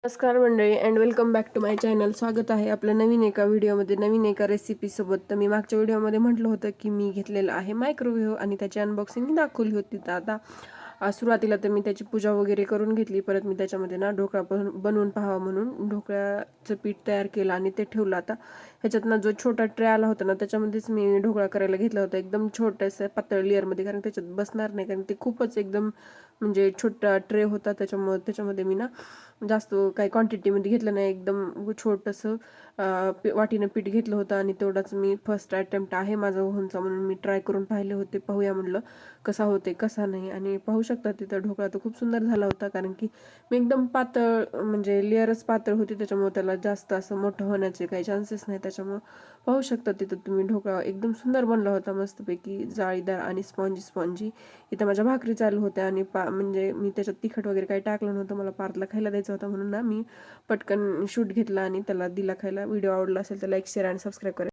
नमस्कार मंडळी and welcome back to my channel. स्वागत आहे आपल्या नवीन एका व्हिडिओमध्ये, नवीन एका रेसिपीसोबत. तर मी मागच्या व्हिडिओमध्ये म्हटलं होतं की मी घेतलेलं आहे मायक्रोवेव्ह आणि त्याची अनबॉक्सिंग दाखवली होती. तर आता सुरुवातीला तर मी त्याची पूजा वगैरे करून घेतली. परत मी त्याच्यामध्ये ढोकळा बनवून पाहावा म्हणून ढोकळ्याचं पीठ तयार केलं आणि ते ठेवलं. आता ह्याच्यातनं जो छोटा ट्रे आला होता ना, त्याच्यामध्येच मी ढोकळा करायला घेतला होता, एकदम छोट्याशा पातळ लेअरमध्ये, कारण त्याच्यात बसणार नाही, कारण ते खूपच एकदम म्हणजे छोटा ट्रे होता. त्याच्यामध्ये मी जास्त काही क्वांटिटीमध्ये घेतलं नाही, एकदम छोटंसं वाटीनं पीठ घेतलं होतं आणि तेवढाच मी फर्स्ट अटेम्प्ट आहे माझा ओव्हनचा, म्हणून मी ट्राय करून पाहिले होते. पाहूया म्हटलं कसा होते कसा नाही. आणि पाहू शकता तिथं ढोकळा तर खूप सुंदर झाला होता, कारण की मी एकदम पातळ म्हणजे लेअरच पातळ होती, त्याच्यामुळे त्याला जास्त असं मोठं होण्याचे काही चान्सेस नाही. त्याच्यामुळं पाहू शकता तिथं तुम्ही ढोकळा एकदम सुंदर बनला होता, मस्तपैकी जाळीदार आणि स्पॉन्जी. इथं माझ्या भाकरी चालू होत्या आणि म्हणजे मी त्याच्यात तिखट वगैरे काही टाकलं नव्हतं, मला पार्थला खायला द्यायचं होता म्हणून मी पटकन शूट घेतला आणि त्याला दिला खायला. व्हिडिओ आवडला असेल तर लाईक, शेअर आणि सबस्क्राईब करा.